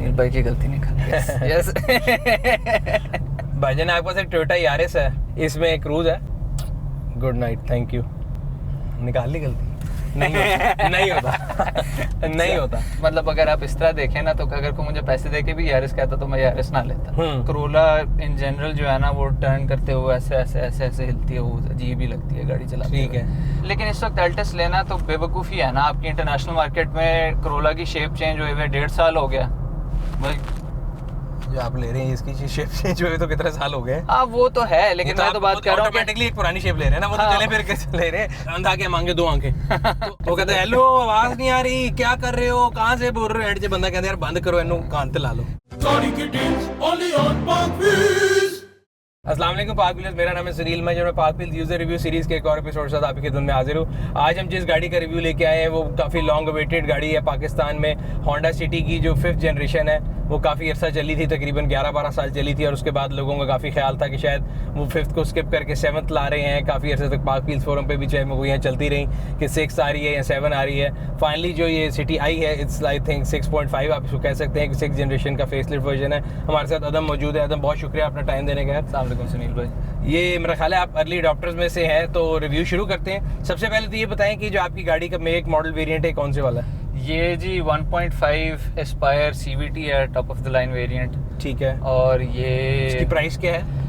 सुनील भाई की गलती निकाली। यस भाईजान आपके पास एक टोयोटा यारिस है, इसमें क्रूज है। Good night, thank you. निकाल ली गलती? नहीं होता नहीं होता। मतलब अगर आप इस तरह देखें ना, तो अगर कोई मुझे पैसे दे के भी यारिस कहता तो मैं यारिस ना लेता। करोला इन जनरल जो है ना, वो टर्न करते हुए ऐसे ऐसे ऐसे ऐसे हिलती है, वो अजीब ही लगती है गाड़ी चलाते। ठीक है, लेकिन इस वक्त एल्टस लेना तो बेवकूफ़ी है ना। आपकी इंटरनेशनल मार्केट में करोला की शेप चेंज हुए हुए 1.5 साल हो गया भाई। जो आप ले रहे हैं इसकी शेप चेंज हुए तो कितने साल हो गए? हाँ वो तो है, लेकिन मैं तो बात कर रहा हूँ ऑटोमेटिकली एक पुरानी शेप ले रहे हैं ना, वो तो चले फिर कैसे ले रहे हैं। अंधा के मांगे दो आंखें। तो कहते हैं हेलो आवाज नहीं आ रही, क्या कर रहे हो, कहाँ से बोल रहे हो? हेड से बंदा कहता है यार बंद करो, इन्हों कान ते ला लो। अस्सलाम वालेकुम पाक व्हील्स, मेरा नाम है सुनील। मैं जो पाक व्हील्स यूजर रिव्यू सीरीज के एक और एपिसोड साथ आपकी खिदमत में हाजिर हूँ। आज हम जिस गाड़ी का रिव्यू लेके आए हैं वो काफ़ी लॉन्ग अवेटेड गाड़ी है पाकिस्तान में। होंडा सिटी की जो 5th जनरेशन है वो काफ़ी अर्सा चली थी, तकरीबन 11-12 साल चली थी। और उसके बाद लोगों का काफ़ी ख्याल था कि शायद वो 5th को स्किप करके 7th ला रहे हैं। काफ़ी अर्से तक पाक व्हील्स फोरम पे भी चाहे वो यहाँ चलती रही कि 6 आ रही है या 7 आ रही है। फाइनली जो ये सिटी आई है, इट्स आई थिंक 6.5 आप इसको कह सकते हैं कि 6th जनरेशन का फेसलिफ्ट वर्जन है। हमारे साथ अदम मौजूद है। अदम, बहुत शुक्रिया अपना टाइम देने का। अस्सलाम वालेकुम सुनील भाई। ये मेरा ख्याल है आप अर्ली अडॉप्टर्स में से हैं, तो रिव्यू शुरू करते हैं। सबसे पहले तो ये बताएं कि जो आपकी गाड़ी का मेक मॉडल वेरिएंट है कौन से वाला है? ये जी 1.5 एस्पायर CVT है, top of the line variant. ठीक है, और ये इसकी प्राइस क्या है?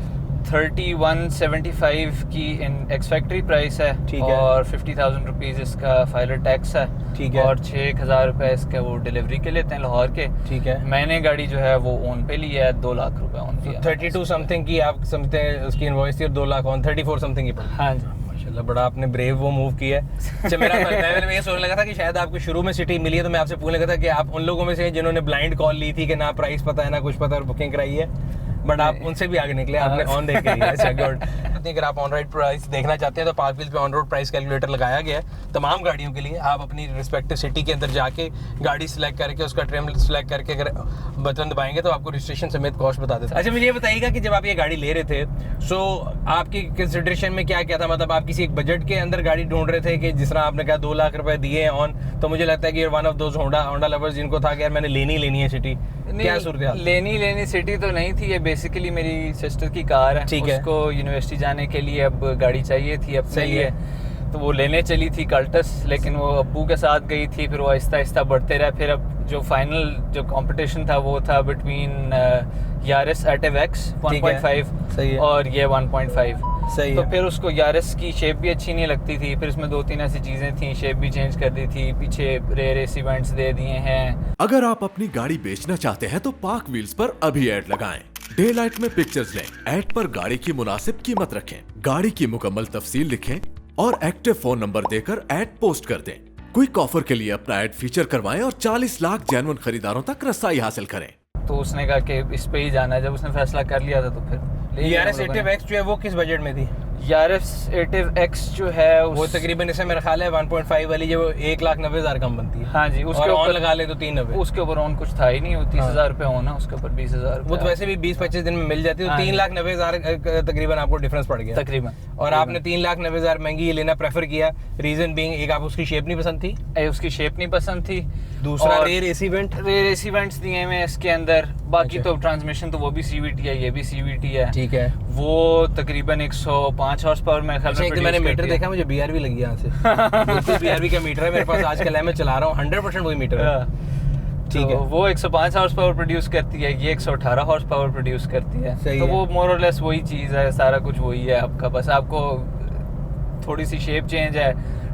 3175 की इन एक्स फैक्ट्री प्राइस है। ठीक है। और 50,000 रुपीज़ इसका फाइलर टैक्स है। ठीक है। और 6,000 रुपये इसके वो डिलीवरी के लेते हैं लाहौर के। ठीक है। मैंने गाड़ी जो है वो ओन पे ली है, 2 लाख रुपए ओन दिया। 32 समथिंग की आप समझते हैं उसकी इनवॉइस थी और 2 लाख ऑन 34 समथिंग की पड़ी। हाँ जी, माशाल्लाह, बड़ा आपने ब्रेव वो मूव किया है। अच्छा, मैं ये सोचने लगा था कि शायद आपको शुरू में सिटी मिली है, तो मैं आपसे पूछने लगा था कि आप उन लोगों में से जिन्होंने ब्लाइंड कॉल ली थी कि ना प्राइस पता है ना कुछ पता और बुकिंग कराई है, बट आप उनसे भी आगे निकले, आपने ऑन देख के। अच्छा गुड। अगर आप ऑन राइड प्राइस देखना चाहते हैं तो पाक व्हील्स पे ऑन रोड प्राइस कैलकुलेटर लगाया गया है तमाम गाड़ियों के लिए। आप अपनी रिस्पेक्टिव सिटी के अंदर जाके गाड़ी सिलेक्ट करके उसका ट्रिम सिलेक्ट करके अगर बटन दबाएंगे तो आपको रजिस्ट्रेशन समेत कॉस्ट बता देता है। अच्छा, मुझे ये बताइएगा कि जब आप ये गाड़ी ले रहे थे, सो आपकी कंसिडरेशन में क्या क्या था? मतलब आप किसी एक बजट के अंदर गाड़ी ढूंढ रहे थे कि जिस तरह आपने कहा 2 लाख रुपए दिए हैं ऑन, तो मुझे लगता है कि one of those Honda lovers जिनको था कि यार मैंने लेनी है सिटी। क्या सूरत? लेनी सिटी तो नहीं थी, ये बेसिकली मेरी सिस्टर की कार है। ठीक है। उसको यूनिवर्सिटी जाने के लिए अब गाड़ी चाहिए थी अपने लिए, तो वो लेने चली थी कल्टस, लेकिन वो अब्बू के साथ गई थी। फिर वो आहिस्ता आहिस्ता बढ़ते रहे। फिर अब जो फाइनल जो कंपटीशन था वो था बिटवीन यारिस एटिव एक्स 1.5 और ये 1.5। सही तो है। फिर उसको यारिस की शेप भी अच्छी नहीं लगती थी। फिर इसमें 2-3 ऐसी चीज़ें थी, शेप भी चेंज कर दी थी, पीछे रेयर एसी वेंट्स दे दिए हैं। अगर आप अपनी गाड़ी बेचना चाहते हैं तो पाक व्हील्स पर अभी ऐड लगाएं। डे लाइट में पिक्चर्स लें, ऐड पर गाड़ी की मुनासिब कीमत रखें, गाड़ी की मुकम्मल तफसील लिखें और एक्टिव फोन नंबर देकर ऐड पोस्ट कर दें। क्विक ऑफर के लिए अपना ऐड फीचर करवाएं और 40 लाख जेन्युइन खरीदारों तक रसाई हासिल करें। तो उसने कहा कि इस पे ही जाना है। जब उसने फैसला कर लिया था तो फिर यारिस एटिव एक्स जो है वो किस बजट में थी? यारिस एटिव एक्स जो है वो तकरीबन इससे मेरा ख्याल है 1.5 वाली जो 1,90,000 कम बनती है। हाँ जी, उसके ऊपर ऊपर लगा ले तो 390। उसके ऊपर ऑन कुछ था ही नहीं, वो 30,000 रुपए होना, उसके ऊपर 20,000। वो तो वैसे भी 20-25 दिन में मिल जाती है, तो 3,90,000 तकरीबन आपको डिफरेंस पड़ गया तकरीबन। और आपने 3,90,000 महंगी लेना प्रेफर किया। रीजन बीइंग, एक आप उसकी शेप नहीं पसंद थी, उसकी शेप नहीं पसंद थी, दूसरा रेयर एसी वेंट्स दिए हैं इसके अंदर। बाकी तो ट्रांसमिशन तो वो भी CVT है, ये भी CVT है। ठीक है। वो तकरीबन 105 हॉर्स पावर मेरे ख्याल में। मैंने मीटर देखा, मुझे BRV लगी यहाँ से। बिल्कुल BRV का मीटर है मेरे पास आजकल है, मैं चला रहा हूँ 100% वही मीटर है। ठीक है। वो 105 हॉर्स पावर प्रोड्यूस करती है, ये 118 हॉर्स पावर प्रोड्यूस करती है। तो वो मोर और लेस वही चीज़ है, सारा कुछ वही है आपका। बस आपको थोड़ी सी शेप चेंज है।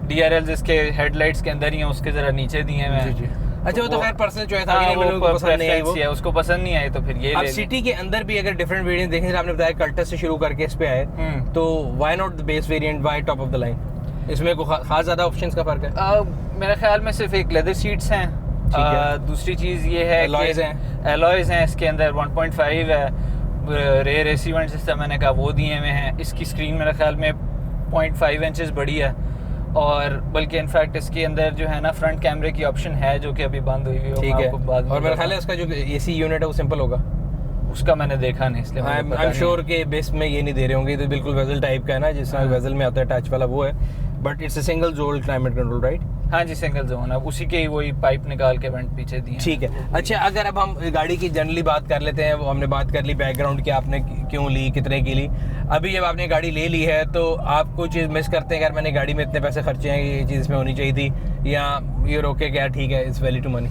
DRL जिसके हेडलाइट्स के अंदर ही है, उसके जरा नीचे दिए हैं। अच्छा, वो तो खैर पर्सनल चॉइस था, पसंद नहीं आई, वो उसको पसंद नहीं आई तो फिर ये अब सिटी के अंदर भी अगर डिफरेंट वेरिएंट देखें, आपने बताया कल्टस से शुरू करके इस पे आए, तो why not the base variant, why top of the line? इसमें कोई खास ज्यादा ऑप्शंस का फर्क है? मेरे ख्याल में सिर्फ एक लेदर सीट्स हैं। दूसरी चीज ये है एलॉयज हैं इसके अंदर। 1.5 है, रेयर एसी वेंट्स जैसा मैंने कहा वो दिए हुए हैं। इसकी स्क्रीन मेरे ख्याल में 0.5 इंचेस बड़ी है, और बल्कि इनफैक्ट इसके अंदर जो है ना फ्रंट कैमरे की ऑप्शन है जो कि अभी बंद हुई है। ठीक है। और मेरा ख्याल है उसका जो एसी यूनिट है वो सिंपल होगा। उसका मैंने देखा नहीं, इसलिए आई एम श्योर के बेस में ये नहीं दे रहे होंगे, तो बिल्कुल वेजल टाइप का है ना, जिस तरह वेजल में आता है टच वाला वो है, बट इट्स अ सिंगल जोल क्लाइमेट कंट्रोल, राइट? हाँ जी सिंगल जोन, अब उसी के ही वही पाइप निकाल के वेंट पीछे दिए। ठीक है। अच्छा, अगर अब हम गाड़ी की जनरली बात कर लेते हैं, वो हमने बात कर ली बैकग्राउंड की, आपने क्यों ली, कितने की ली। अभी जब आपने गाड़ी ले ली है तो आप कोई चीज़ मिस करते हैं, यार मैंने गाड़ी में इतने पैसे खर्चे हैं, ये चीज़ इसमें होनी चाहिए थी, या ये रोके क्या ठीक है, it's value to money?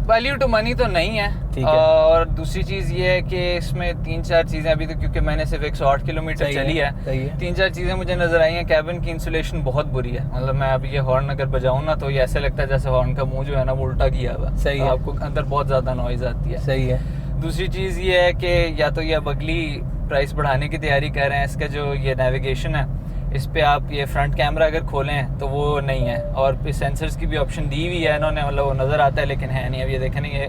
Value to money तो नहीं है। ठीक है। और दूसरी चीज़ ये है कि इसमें 3-4 चीज़ें अभी तो, क्योंकि मैंने सिर्फ 108 किलोमीटर चली है, 3-4 चीज़ें मुझे नज़र आई हैं। कैबिन की इंसुलेशन बहुत बुरी है, मतलब मैं अभी ये हॉर्न अगर बजाऊँ ना तो ये ऐसे लगता है जैसे हॉर्न का मुंह जो है ना वो उल्टा किया हुआ। सही है। आपको अंदर बहुत ज़्यादा नॉइज़ आती है। सही है। दूसरी चीज़ ये है कि या तो ये अब अगली प्राइस बढ़ाने की तैयारी कर रहे हैं, इसका जो ये नेविगेशन है इस पे आप ये फ्रंट कैमरा अगर खोलें तो वो नहीं है, और सेंसर्स की भी ऑप्शन दी हुई है इन्होंने, मतलब वो नज़र आता है लेकिन है नहीं। अब ये देखें नहीं, ये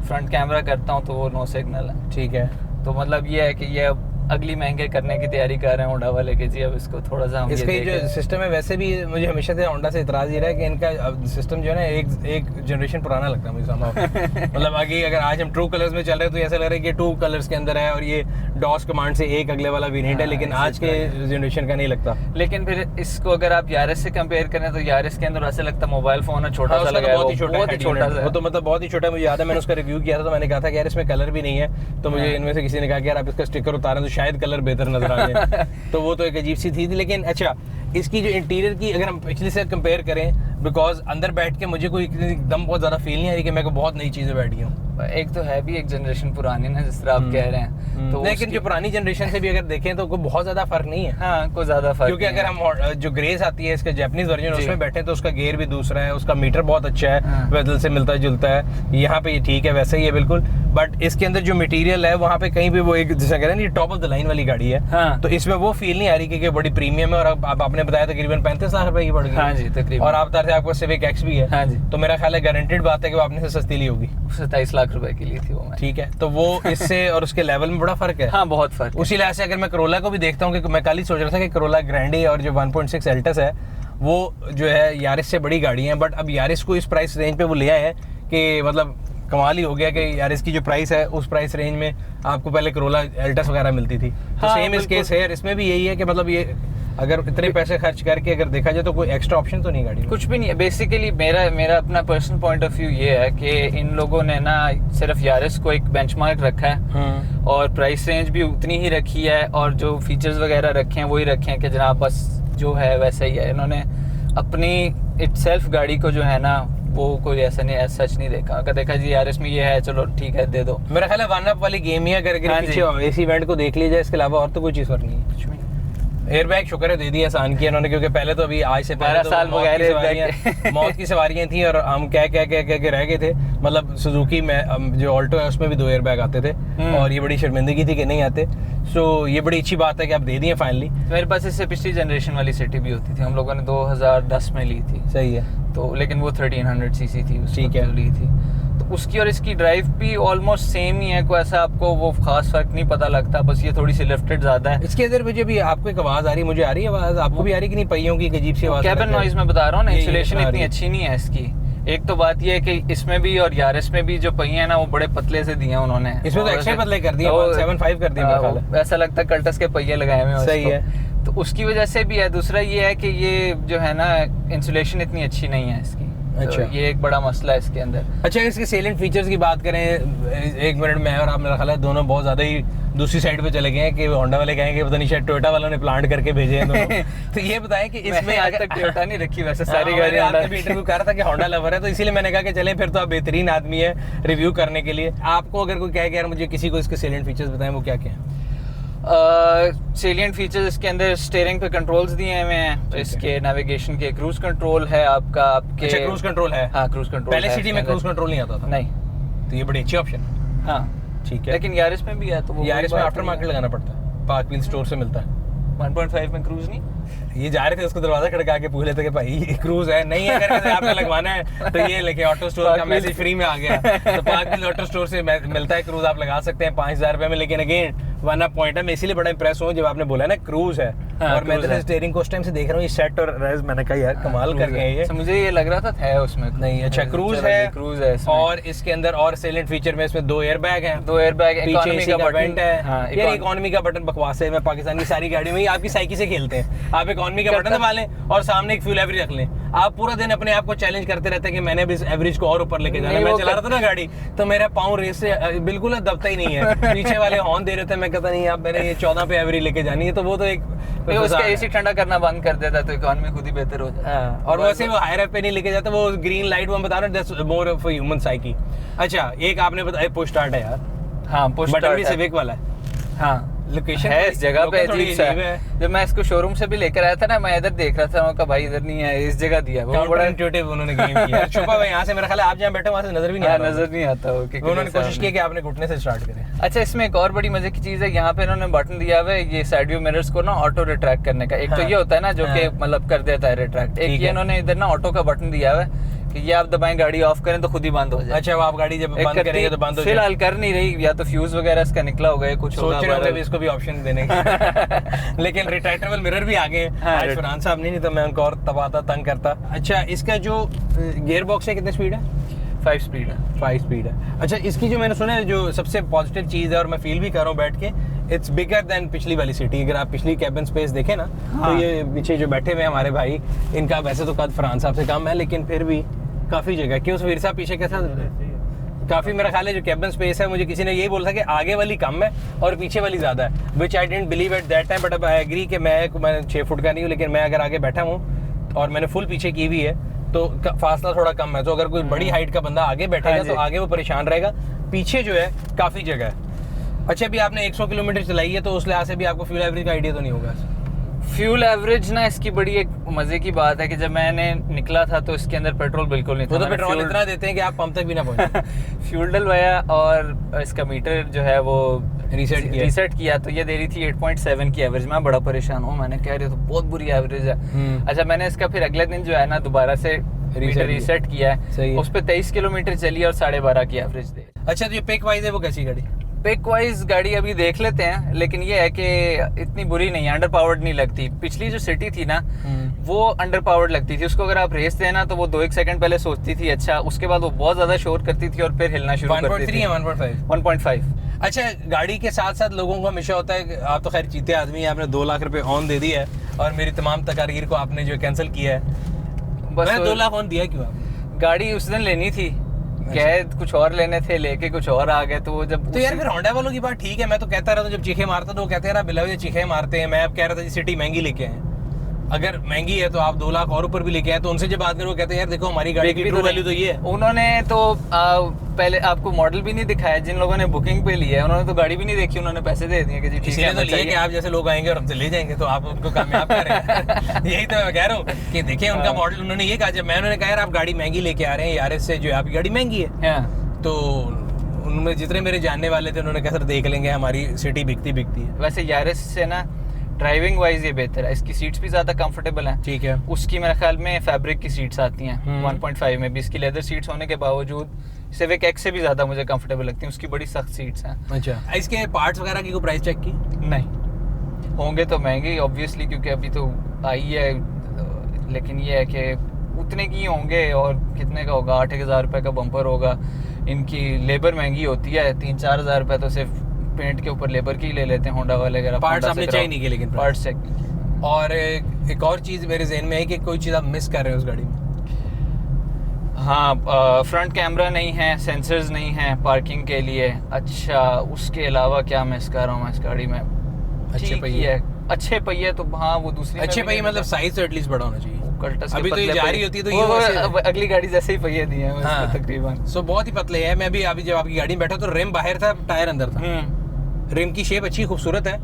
फ्रंट कैमरा करता हूँ तो वो नो सिग्नल है। ठीक है। तो मतलब ये है कि ये अब अगली महंगे करने की तैयारी कर रहे हैं होंडा वाले के जी, अब इसको थोड़ा सा हम इसका ये जो सिस्टम है, वैसे भी मुझे हमेशा से होंडा से इतराज़ ये रहा है कि इनका सिस्टम जो है ना एक जनरेशन पुराना लगता है मुझे somehow। मतलब आगे अगर आज हम ट्रू कलर्स में चल रहे हैं तो ऐसा लग रहा है कि 2 कलर्स के अंदर है और ये डॉस कमांड से एक अगले वाला वेरिएंट है, लेकिन आज के जनरेशन का नहीं लगता। लेकिन फिर इसको अगर आप यारिस से कंपेयर करें तो यारिस के अंदर ऐसे लगता है मोबाइल फोन है, छोटा सा लगा है, बहुत ही छोटा सा, वो तो मतलब बहुत ही छोटा। मुझे याद है मैंने उसका रिव्यू किया था तो मैंने कहा था कि यार इसमें कलर भी नहीं है, तो मुझे इनमें से किसी ने कहा कि यार आप इसका स्टिकर उतारें तो शायद कलर बेहतर नजर आ जाए। तो वो तो एक अजीब सी थी। लेकिन अच्छा, इसकी जो इंटीरियर की अगर हम पिछले से कंपेयर करें, बिकॉज अंदर बैठ के मुझे कोई एकदम बहुत ज्यादा फील नहीं आ रही कि मैं को बहुत नई चीजें बैठ गई हूँ। एक तो है भी एक जनरेशन पुरानी ना, जिस तरह आप कह रहे हैं, तो लेकिन जो पुरानी जनरेशन से भी अगर देखें तो कोई बहुत ज्यादा फर्क नहीं है। हाँ, कोई ज्यादा फर्क क्योंकि अगर हम जो ग्रेस आती है इसका जैपनीज वर्जन उसमें बैठे तो उसका गियर भी दूसरा है, उसका मीटर बहुत अच्छा है, वेदल से मिलता जुलता है। यहाँ पे ये ठीक है, वैसे ही है बिल्कुल। बट इसके अंदर जो मटेरियल है वहाँ पे कहीं भी वो एक जैसा कह रहे हैं ये टॉप ऑफ द लाइन वाली गाड़ी है। हाँ। तो इसमें वो फील नहीं आ रही कि बड़ी प्रीमियम है। और अब आपने बताया तकरीबन 35 लाख रुपए की पड़ गई। हाँ जी, तकरीबन। और आप तरह से आपको सिविक एक्स भी है। हाँ जी। तो मेरा ख्याल है गारंटेड बात है कि वो आपने से सस्ती ली होगी। 27 लाख रुपए की ली थी वो मैं। ठीक है, तो वो इससे और उसके लेवल में बड़ा फर्क है। हाँ, बहुत फर्क है। उसी लिहाज से अगर मैं करोला को भी देखता हूँ कि मैं कल ही सोच रहा था कि करोला ग्रैंडे और जो 1.6 एल्टस है वो जो है यारिस से बड़ी गाड़ी है, बट अब यारिस को इस प्राइस रेंज पे वो ले आए हैं कि मतलब कमाल ही हो गया कि यारिस की जो प्राइस है उस प्राइस रेंज में आपको पहले करोला एल्टस वगैरह मिलती थी। तो सेम इस केस है, इसमें भी यही है कि मतलब ये अगर इतने पैसे खर्च करके अगर देखा जाए तो कोई एक्स्ट्रा ऑप्शन तो नहीं गाड़ी में। कुछ भी नहीं है। बेसिकली मेरा अपना पर्सनल पॉइंट ऑफ व्यू ये है कि इन लोगों ने ना सिर्फ यारिस को एक बेंचमार्क रखा है और प्राइस रेंज भी उतनी ही रखी है और जो फीचर्स वगैरह रखे हैं वही रखे हैं कि जनाब बस जो है वैसा ही है। इन्होंने अपनी इटसेल्फ गाड़ी को जो है ना वो कोई ऐसा नहीं ऐसा सच नहीं देखा। अगर देखा जी यार इसमें ये है, चलो ठीक है दे दो। मेरा ख्याल है वन अप वाली गेम ही है, अगर पीछे एसी वेंट को देख लीजिए, इसके अलावा और तो कोई चीज़ फर्क नहीं है। कुछ भी एयरबैग शुक्र है दे दिया आसान किया इन्होंने, क्योंकि पहले तो अभी आज से 12 साल बगैर मौत की सवारियां थी और हम कह के रह गए थे। मतलब सुजुकी में जो ऑल्टो है उसमें भी 2 एयरबैग आते थे और ये बड़ी शर्मिंदगी थी कि नहीं आते। सो ये बड़ी अच्छी बात है कि आप दे दिए फाइनली। मेरे पास इससे पिछली जनरेशन वाली सिटी भी होती थी, हम लोगों ने 2010 में ली थी। सही है। तो लेकिन वो 1300 सीसी थी, ठीक है, ली थी। तो उसकी और इसकी ड्राइव भी ऑलमोस्ट सेम ही है, कोई ऐसा आपको वो खास फर्क नहीं पता लगता, बस ये थोड़ी सी लिफ्टेड ज्यादा है। इसके अंदर मुझे भी आपको एक आवाज आ रही है, मुझे आ रही है आवाज, आपको भी आ रही कि नहीं? पहियों की अजीब सी आवाज, कैबिन नॉइज में बता रहा हूँ ना, इंसुलेशन इतनी अच्छी नहीं है इसकी। एक तो बात ये है कि इसमें भी और यारिस में भी जो पहिए हैं ना वो बड़े पतले से दिए हैं उन्होंने, इसमें तो एक्स्ट्रा पतले कर दिए, 175 कर दिए, ऐसा लगता है कल्टस के पहिए लगाए हुए हैं। सही है, तो उसकी वजह से भी है। दूसरा ये है कि ये जो है ना इंसुलेशन इतनी अच्छी नहीं है इसकी। अच्छा, तो ये एक बड़ा मसला है इसके अंदर। अच्छा, इसके सेलेंट फीचर्स की बात करें, एक मिनट में और आप मेरा ख्याल है दोनों बहुत ज्यादा ही दूसरी साइड पे चले गए हैं कि होंडा वाले कहेंगे पता नहीं शायद टोयोटा वालों ने प्लांट करके भेजे हैं दोनों। तो ये बताएं कि इसमें आज तक टोयोटा नहीं रखी वैसे सारी गाड़ी। आपने भी इंटरव्यू कर रहा था कि होंडा लवर है, तो इसीलिए मैंने कहा कि चलें फिर तो आप बेहतरीन आदमी है रिव्यू करने के लिए। आपको अगर कोई कहे कि यार मुझे किसी को इसके सेलेंट फीचर्स बताएं, वो क्या क्या है? सेलिएंट फीचर्स इसके अंदर स्टीयरिंग पे कंट्रोल्स दिए हुए हैं, इसके नेविगेशन के क्रूज कंट्रोल है आपका, आपके अच्छा क्रूज कंट्रोल है। हाँ, क्रूज कंट्रोल। पहले सिटी में क्रूज कंट्रोल नहीं आता था? नहीं, तो ये बड़ी अच्छी ऑप्शन। हाँ ठीक है, लेकिन यारिस में भी है, तो वो यारिस में आफ्टर मार्केट लगाना पड़ता है, पार्क व्हील स्टोर से मिलता है। 1.5 में क्रूज नहीं, ये जा रहे थे उसको दरवाजा खड़का के पूछ लेते कि भाई ये क्रूज है नहीं है, करके आपने लगवाना है तो ये लेके ऑटो स्टोर का मैसेज फ्री में आ गया। तो पार्क व्हील ऑटो स्टोर से मिलता है क्रूज, आप लगा सकते हैं 5000 रुपए में। लेकिन अगेन वन अप पॉइंट है, मैं इसीलिए बड़ा इंप्रेस हूँ जब आपने बोला ना क्रूज है। हाँ, और मैं तो स्टीयरिंग को उस टाइम से देख रहा हूँ, ये सेट और रेज, मैंने कहा यार कमाल कर गए ये। मुझे ये लग रहा था है उसमें नहीं। अच्छा, क्रूज है, क्रूज है और इसके अंदर और सेलेंट फीचर में इसमें 2 एयरबैग हैं, 2 एयरबैग, इकोनॉमी का बटन है। हाँ, यार इकोनॉमी का बटन बकवास है, मैं पाकिस्तान की सारी गाड़ियों में आपकी साइकिल से खेलते हैं, आप इकोनॉमी का बटन दबा लें और सामने एक फ्यूल एवरेज रख लें, आप पूरा दिन अपने आप को चैलेंज करते रहते हैं कि मैंने भी इस एवरेज को और ऊपर लेके जाना है। मैं चला रहा था ना गाड़ी, तो मेरा पाँव रेस से बिल्कुल दबता ही नहीं है। पीछे वाले हॉर्न दे रहे थे, मैं कहता नहीं आप मैंने ये 14 पे एवरेज लेके जानी है, तो वो तो एक उसका एसी ठंडा करना बंद कर देता तो इकोनॉमी खुद ही बेहतर हो जाता। और वैसे वो हायर पे नहीं लेके जाता, वो ग्रीन लाइट वो बता रहा हूं, that's more of human psyche. अच्छा, एक आपने बताया पुश स्टार्ट है यार। हाँ, पुश बटन भी स्टार्ट सिविक वाला है। हाँ, लोकेशन है इस जगह पे अजीब सा है। जब मैं इसको शोरूम से भी लेकर आया था ना, मैं इधर देख रहा था, मैं कहा भाई इधर नहीं है, इस जगह दिया है। वो बड़ा इंट्यूटिव उन्होंने गेम किया। छुपा हुआ यहाँ से मेरा ख्याल है आप जहाँ बैठे वहाँ से नजर भी नहीं आता। नजर नहीं आता वो कि उन्होंने कोशिश की कि आपने घुटने से स्टार्ट करें। अच्छा, इसमें एक और बड़ी मजे की चीज है, यहाँ पे इन्होंने बटन दिया हुआ है ये साइड व्यू मिरर्स को ना ऑटो रिट्रैक्ट करने का। एक तो ये होता है ना जो कि मतलब कर देता है रिट्रैक्ट, एक ये इन्होंने इधर ना ऑटो का बटन दिया हुआ है कि ये आप दबाएं गाड़ी ऑफ करें तो खुद ही बंद हो जाए। अच्छा, वो आप गाड़ी जब बंद करेंगे तो बंद हो जाए। फिलहाल कर नहीं रही, या तो फ्यूज वगैरह इसका निकला होगा, कुछ सोच रहे होंगे इसको भी ऑप्शन देने की। लेकिन रिट्रैक्टेबल मिरर भी आ गए आज फरहान साहब नहीं तो मैं उनको और तबाता तंग करता। अच्छा, इसका जो गियर बॉक्स है कितने स्पीड है? 5 स्पीड है। 5 स्पीड है। अच्छा, इसकी जो मैंने सुना है जो सबसे पॉजिटिव चीज है और मैं फील भी कर रहा हूँ बैठ के, इट्स बिगर देन पिछली वाली सिटी। अगर आप पिछली कैबिन स्पेस देखें ना, तो ये पीछे जो बैठे हुए हैं हमारे भाई, इनका वैसे तो कद फरहान साहब से कम है, लेकिन फिर भी काफी जगह। क्यों सवीर साहब पीछे कैसा? काफी मेरा ख्याल है जो कैबिन स्पेस है, मुझे किसी ने यही बोला था कि आगे वाली कम है और पीछे वाली ज्यादा है, which I didn't believe at that time, but अब आई एग्री कि मैं 6 फुट का नहीं हूँ, लेकिन मैं अगर आगे बैठा हूँ और मैंने फुल पीछे की हुई है तो फासला थोड़ा कम है। तो अगर कोई बड़ी हाइट का बंदा आगे बैठेगा तो आगे वो परेशान रहेगा, पीछे जो है काफी जगह है। अच्छा, अभी आपने 100 किलोमीटर चलाई है, तो उस लिहाज से भी आपको फ्यूल एवरेज का आइडिया तो नहीं होगा? फ्यूल एवरेज ना इसकी बड़ी एक मजे की बात है कि जब मैंने निकला था तो इसके अंदर पेट्रोल बिल्कुल नहीं था। वो तो पेट्रोल इतना देते हैं कि आप पंप तक भी ना पहुंचे। फ्यूल डलवाया और इसका मीटर जो है वो रीसेट किया तो ये दे रही थी 8.7 की एवरेज। मैं बड़ा परेशान हूँ, मैंने कह रही तो बहुत बुरी एवरेज है। अच्छा, मैंने इसका फिर अगले दिन जो है ना दोबारा से रीसेट किया है, उस पर 23 किलोमीटर चली और 12.5 की एवरेज दे। अच्छा, तो ये पिक वाइज है वो कैसी गाड़ी? पिक वाइज गाड़ी अभी देख लेते हैं, लेकिन ये है कि इतनी बुरी नहीं है, अंडर पावर्ड नहीं लगती। पिछली जो सिटी थी ना वो अंडर पावर्ड लगती थी, उसको अगर आप रेस देना तो वो 2-1 सेकंड पहले सोचती थी अच्छा, उसके बाद वो बहुत ज्यादा शोर करती थी और फिर हिलना शुरू करती थी। 1.5। अच्छा, गाड़ी के साथ साथ लोगों को हमेशा होता है, आप तो खैर चीते आदमी है, आपने 2 लाख रुपए ऑन दे दिया है और मेरी तमाम तकारीर को आपने जो कैंसिल किया है। बस 2 लाख ऑन दिया क्यों आपने? गाड़ी उस दिन लेनी थी, कह कुछ और लेने थे, लेके कुछ और आ गए, तो वो जब तो यार फिर होंडा वालों की बात ठीक है, मैं तो कहता रहता हूँ जब चीखे मारता तो वो कहते हैं ना बिलाव ये चीखे मारते हैं। मैं अब कह रहा था जी सिटी महंगी लेके आए, अगर महंगी है तो आप 2 लाख और ऊपर भी लेके आए, तो उनसे जब बात करो कहते हैं यार देखो हमारी गाड़ी की ट्रू वैल्यू तो ये है। उन्होंने तो पहले आपको मॉडल भी नहीं दिखाया, जिन लोगों ने बुकिंग पे लिया है उन्होंने तो गाड़ी भी नहीं देखी, उन्होंने पैसे दे दिए कि जी ठीक है तो लिए कि आप जैसे लोग आएंगे और हमसे ले जाएंगे तो आप उनको कामयाब करें। यही तो मैं कह रहा हूँ कि देखिए उनका मॉडल, उन्होंने ये कहा, जब मैं उन्होंने कहा यार आप गाड़ी महंगी लेके आ रहे हैं, यार इससे जो आपकी गाड़ी महंगी है, तो उनमें जितने मेरे जानने वाले थे उन्होंने कहा सर देख लेंगे, हमारी सिटी बिकती है। वैसे यारिस से ना ड्राइविंग वाइज ये बेहतर है, इसकी सीट्स भी ज्यादा कंफर्टेबल हैं। ठीक है, उसकी मेरे ख्याल में फैब्रिक की सीट्स आती हैं 1.5 में भी, इसकी लेदर सीट्स होने के बावजूद सिविक एक्स से भी ज्यादा मुझे कंफर्टेबल लगती हैं, उसकी बड़ी सख्त सीट्स हैं। अच्छा, इसके पार्ट्स वगैरह की कोई प्राइस चेक की? नहीं, होंगे तो महंगे ऑब्वियसली क्योंकि अभी तो आई है, लेकिन ये है कि उतने की होंगे। और कितने का होगा? 8,000 रुपये का बम्पर होगा। इनकी लेबर महंगी होती है, 3-4 हज़ार रुपये तो सिर्फ पेंट के ऊपर लेबर की ले लेते हैं होंडा वाले। अगर पार्ट्स आपने चेक नहीं किए? लेकिन पार्ट्स चेक। और एक और चीज़ मेरे जहन में है कि कोई चीज़ आप मिस कर रहे हो उस गाड़ी में? हाँ, फ्रंट कैमरा नहीं है, सेंसर्स नहीं है पार्किंग के लिए। अच्छा, उसके अलावा क्या मिस कर रहा हूँ मैं इस गाड़ी में? अच्छे पहिए, अच्छे पहिए तो हाँ, वो दूसरी अच्छे पहिए मतलब साइज तो एटलीस्ट बड़ा होना चाहिए। अभी तो ये जा रही होती है तो ये अगली गाड़ी जैसे ही पहिए दिए हैं हाँ, तकरीबन। सो बहुत ही पतले हैं। मैं भी अभी जब आपकी गाड़ी में बैठा तो रिम बाहर था, टायर अंदर था। रिम की शेप अच्छी खूबसूरत है।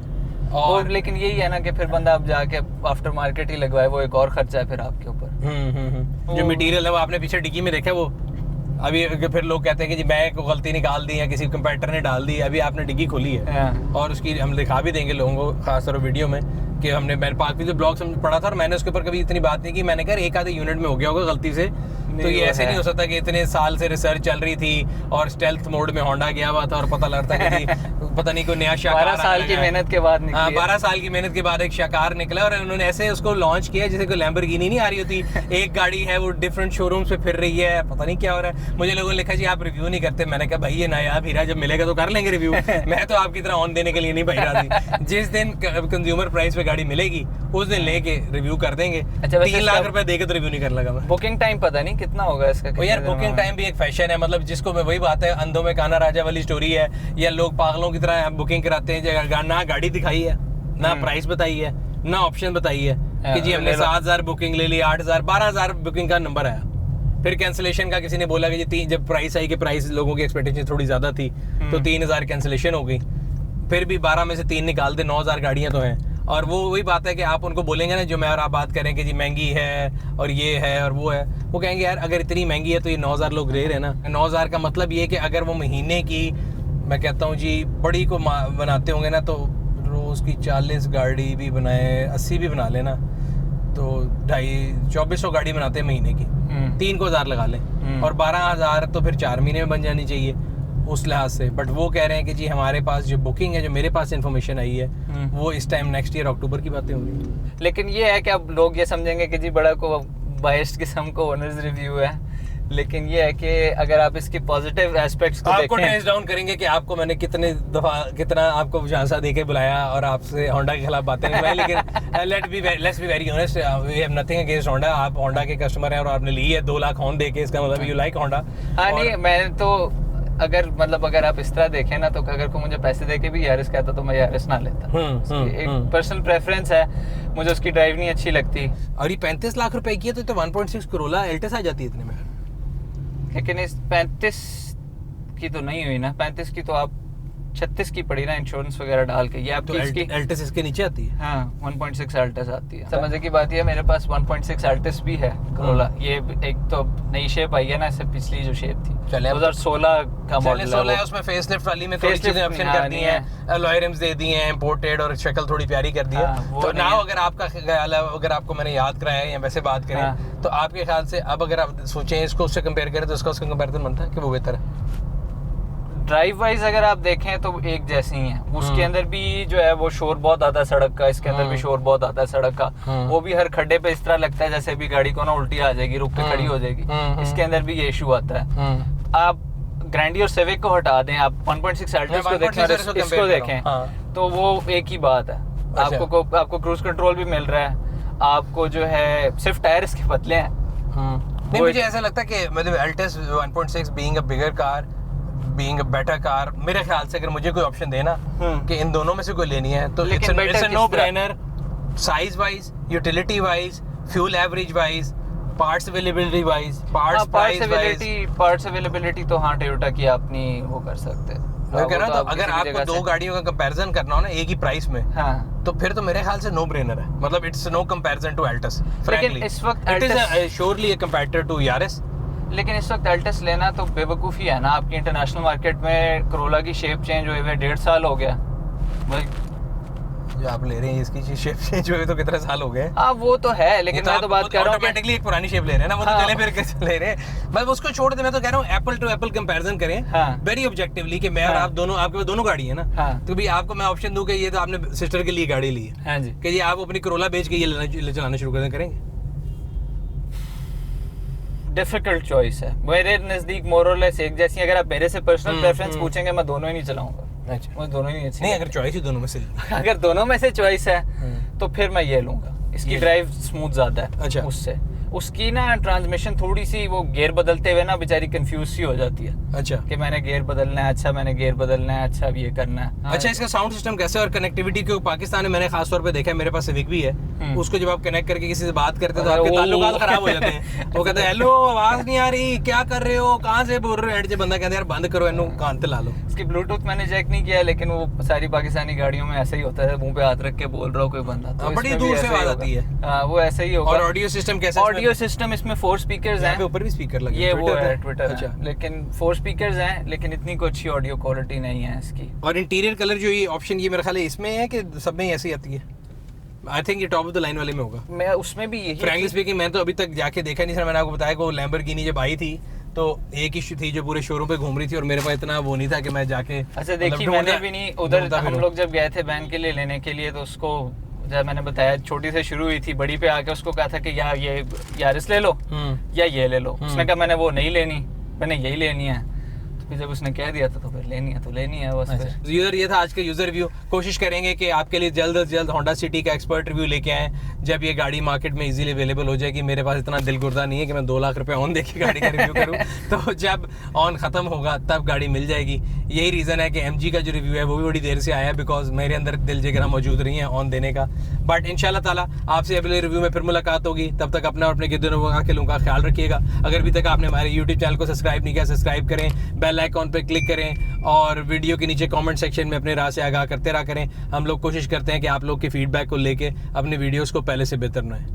और लेकिन यही है ना कि फिर बंदा अब जाके आफ्टर मार्केट ही लगवाए, वो एक और खर्चा है फिर आपके ऊपर। जो मटेरियल है वो आपने पीछे डिग्गी में देखा, वो अभी फिर लोग कहते हैं कि जी मैं को गलती निकाल दी या किसी कंप्यूटर ने डाल दी। अभी आपने डिग्गी खोली है और उसकी हम दिखा भी देंगे लोगों को, खासतौर वीडियो में, कि हमने मैंने पार्क भी जो ब्लॉग पढ़ा था और मैंने उसके ऊपर कभी इतनी बात नहीं की। मैंने कहा एक आधे यूनिट में हो गया होगा गलती से, तो ये ऐसे नहीं हो सकता कि इतने साल से रिसर्च चल रही थी और स्टेल्थ मोड में होंडा गया हुआ था और पता लगता है कि पता नहीं कोई नया शाकार 12 साल की मेहनत के बाद हाँ, निकली 12 साल की मेहनत के बाद एक शाकार निकला और उन्होंने ऐसे उसको लॉन्च किया जैसे कोई लैम्बोर्गिनी नहीं आ रही होती। एक गाड़ी है वो डिफरेंट शोरूम्स पे फिर रही है, पता नहीं क्या हो रहा है। मुझे लोगों ने लिखा जी आप रिव्यू नहीं करते। मैंने कहा भाई ये नायाब हीरा जब मिलेगा तो कर लेंगे रिव्यू। मैं तो आपकी तरह ऑन देने के लिए नहीं भाई राजी। जिस दिन कंज्यूमर प्राइस पे गाड़ी मिलेगी उस दिन लेके रिव्यू कर देंगे। अच्छा, 3 लाख रुपए देके तो रिव्यू नहीं कर लगा मैं। बुकिंग टाइम पता नहीं कितना होगा इसका? वो यार बुकिंग टाइम भी एक फैशन है, मतलब जिसको मैं वही बात है अंधों में काना राजा वाली स्टोरी है, या लोग पागलों की तरह बुकिंग कराते हैं, ना गाड़ी दिखाई है ना प्राइस बताई है ना ऑप्शन बताई है कि जी हमने 7,000 बुकिंग ले ली, 8,000 12,000 बुकिंग का नंबर आया। फिर कैंसिलेशन का किसी ने बोला कि जी जब प्राइस आई कि प्राइस लोगों की एक्सपेक्टेशन थोड़ी ज्यादा थी तो 3,000 कैंसिलेशन हो गई। फिर भी 12 में से 3 निकाल दे, 9,000 गाड़ियां तो हैं। और वो वही बात है कि आप उनको बोलेंगे ना जो मैं और आप बात करें कि जी महंगी है और ये है और वो है, वो कहेंगे यार अगर इतनी महंगी है तो ये 9,000 लोग रह रहे हैं ना। 9,000 का मतलब ये कि अगर वो महीने की मैं कहता हूँ जी बड़ी को बनाते होंगे ना तो रोज़ की 40 गाड़ी भी बनाए 80 भी बना लेना तो 2400 गाड़ी बनाते हैं महीने की। 3 को 1000 लगा लें और 12,000 तो फिर 4 महीने में बन जानी चाहिए उस लिहाज से। बट वो कह रहे हैं कि जी हमारे पास जो बुकिंग है, जो मेरे पास इन्फॉर्मेशन आई है वो इस टाइम नेक्स्ट ईयर अक्टूबर की बातें हो रही हैं। लेकिन ये है कि अब लोग ये समझेंगे कि जी बड़ा को बाइस्ड किस्म को ओनर्स रिव्यू है, लेकिन ये है कि अगर आप इसके पॉजिटिव एस्पेक्ट्स को आपको देखें, टेस्ट डाउन करेंगे कि आपको मैंने कितना आपको झांसा देके बुलाया और आपसे होंडा के खिलाफ बातें नहीं बुलाई। लेकिन let's be very honest, we have nothing against Honda. आप होंडा के कस्टमर हैं और आपने ली है 2 लाख हॉर्न देके, इसका मतलब यू लाइक होंडा। हाँ नहीं मैं तो अगर आप इस तरह देखें ना तो अगर कोई मुझे पैसे देके भी यारिस कहता तो मैं यारिस ना लेता। एक पर्सनल प्रेफरेंस है, मुझे उसकी ड्राइव नहीं अच्छी लगती। और ये 35 लाख रुपए की है तो 1.6 करोला एल्टस आ जाती है इतने में। लेकिन इस 35 की तो नहीं हुई ना, 35 की तो आप 36 की पड़ी ना इंश्योरेंस वगैरह डाल के। ये आपकी इसकी एल्टस इसके नीचे आती है। हाँ 1.6 अल्टस आती है। समझने की बात ये मेरे पास 1.6 अल्टस भी है करोला। ये एक तो नई शेप आई है ना, इससे पिछली जो शेप थी 2016 का मॉडल 16 है, उसमें फेसलिफ्ट वाली में थोड़ी चीजें ऑप्शन कर दी हैं, अलॉय रिम्स दे दिए हैं, इंपोर्टेड और शक्ल थोड़ी प्यारी कर दी है। तो नाउ अगर आपका ख्याल है, अगर आपको मैंने याद कराया है या वैसे बात करें तो आपके ख्याल से अब अगर आप सोचें इसको उससे कंपेयर करें तो उसका कंपैरिजन बनता है कि वो बेहतर है? ड्राइव वाइज अगर आप देखें तो एक जैसी ही है। उसके अंदर भी जो है वो शोर बहुत आता है सड़क का, इसके अंदर भी शोर बहुत आता है सड़क का। वो भी हर खड्डे पे इस तरह लगता है जैसे भी गाड़ी को ना उल्टी आ जाएगी, रुक के खड़ी हो जाएगी। इसके अंदर भी ये इशू आता है। आप ग्रैंडी और सिविक को हटा दें, आप 1.6 अल्टस को देखें और इसको देखें तो वो एक ही बात है। आपको क्रूज कंट्रोल भी मिल रहा है, आपको जो है सिर्फ टायर इसके पतले हैं। नहीं मुझे ऐसा लगता है कि मतलब एल्टस 1.6 being a bigger car, being a better car, मेरे ख्याल से अगर मुझे कोई ऑप्शन देना कि इन दोनों में से कोई लेनी है तो it's a no brainer. Size wise, utility wise, fuel average wise, parts availability wise, parts availability तो हाँ टोयोटा की आप नहीं वो कर सकते। मैं कह रहा हूं तो अगर आपको 2 गाड़ियों का कंपैरिजन करना हो ना एक ही प्राइस में, हाँ, तो फिर तो मेरे ख्याल से नो ब्रेनर है। मतलब it's no comparison to Altis frankly. इस वक्त it is surely a comparator to Yaris. लेकिन इस वक्त एल्टस लेना तो बेवकूफ़ी है ना। आपकी इंटरनेशनल मार्केट में करोला की शेप चेंज हुए हुए 1.5 साल हो गया भाई। जो आप ले रहे हैं इसकी शेप चेंज हुए तो कितने साल हो गए? हाँ वो तो है, लेकिन मैं तो बात कर रहा हूँ ऑटोमेटिकली एक पुरानी शेप ले रहे हैं ना, वो तो चले फिर कैसे ले रहे हैं। मैं उसको छोड़ दे, मैं तो कह रहा हूँ एप्पल टू एप्पल कंपैरिजन करें वेरी ऑब्जेक्टिवली कि मैं और आप दोनों, आपके पास दोनों गाड़ी है ना, तो भी आपको मैं ऑप्शन दूं कि ये तो आपने सिस्टर के लिए गाड़ी ली है, हाँ जी, कि ये आप अपनी करोला बेच के ये चलाना शुरू कर करेंगे। डिफिकल्ट चॉइस है मेरे नजदीक, मोरलेस एक जैसी। अगर आप मेरे से पर्सनल प्रेफरेंस पूछेंगे मैं दोनों ही नहीं चलाऊंगा। अच्छा, मुझे दोनों ही अच्छी नहीं, अगर चॉइस ही दोनों में से अगर दोनों में से चॉइस है तो फिर मैं ये लूंगा। इसकी ड्राइव स्मूथ ज्यादा है। अच्छा, उससे उसकी ना ट्रांसमिशन थोड़ी सी वो गियर बदलते हुए ना बेचारी कंफ्यूज सी हो जाती है। अच्छा, कि मैंने गियर बदलना है, अच्छा मैंने गियर बदलना है, अच्छा अब ये करना है। अच्छा, इसका साउंड सिस्टम कैसे और कनेक्टिविटी क्यों? पाकिस्तान में मैंने खास तौर पे देखा है, मेरे पास सिविक भी है, उसको जब आप कनेक्ट करके किसी से बात करते हैं तो आपके ताल्लुकात खराब हो जाते हैं। वो कहते हैं हेलो आवाज नहीं आ रही, क्या कर रहे हो, कहाँ से बोल रहे हो? हेड से बंदा कहता है यार बंद करो, इन्हों कान पे ला लो। इसकी ब्लूटूथ मैंने चेक नहीं किया, लेकिन वो सारी पाकिस्तानी गाड़ियों में ऐसा ही होता है, मुंह पे हाथ रख के बोल रहा हो कोई बंदा तो बड़ी दूर से आवाज आती है। वो ऐसा ही होगा। और ऑडियो सिस्टम कैसा? ऑडियो सिस्टम इसमें 4 स्पीकर्स हैं, ऊपर भी स्पीकर लगे, ये वो है ट्विटर। अच्छा, लेकिन 4 स्पीकर्स हैं, लेकिन इतनी कोई अच्छी ऑडियो क्वालिटी नहीं है इसकी। और इंटीरियर कलर जो ये ऑप्शन, ये मेरे ख्याल है इसमें है कि सब में ऐसी आती है? आई थिंक ये टॉप ऑफ द लाइन वाले में होगा। मैं उसमें भी यही, फ्रैंकली स्पीकिंग, मैं तो अभी तक जाके देखा नहीं सर। मैंने आपको बताया कि वो लैम्बोर्गिनी जब आई थी तो एक ही थी जो पूरे शोरूम पे घूम रही थी और मेरे पास इतना वो नहीं था कि मैं जाके अच्छा देखिए मैंने भी नहीं उधर हम लोग जब गए थे बहन के लिए लेने के लिए तो उसको जब मैंने बताया छोटी से शुरू हुई थी बड़ी पे आके उसको कहा था कि यार ये यारिस ले लो या ये ले लो उसने कहा मैंने वो नहीं लेनी मैंने यही लेनी है तो फिर जब उसने कह दिया था तो फिर लेनी है तो लेनी है बस फिर यूजर ये था आज का यूजर रिव्यू कोशिश करेंगे कि आपके लिए जल्द से जल्द होंडा सिटी का एक्सपर्ट रिव्यू लेके आए जब ये गाड़ी मार्केट में इजीली अवेलेबल हो जाएगी मेरे पास इतना दिल गुर्दा नहीं है कि मैं 2 लाख रुपए ऑन देके गाड़ी का रिव्यू करूं तो जब ऑन खत्म होगा तब गाड़ी मिल जाएगी यही रीजन है कि MG का जो रिव्यू है वो भी बड़ी देर से आया है बिकॉज मेरे अंदर दिल जगह मौजूद नहीं है ऑन देने का बट इंशाल्लाह ताला आपसे अगले रिव्यू में फिर मुलाकात होगी तब तक अपना और अपने गिरदों के लोगों का ख्याल रखिएगा अगर अभी तक आपने हमारे यूट्यूब चैनल को सब्सक्राइब नहीं किया सब्सक्राइब करें बेल आइकॉन पे क्लिक करें और वीडियो के नीचे कमेंट सेक्शन में अपने राय से आगाह करते रहा करें हम लोग कोशिश करते हैं कि आप लोग के फीडबैक को लेके अपने वीडियोस को पहले से बेहतर बनाएं।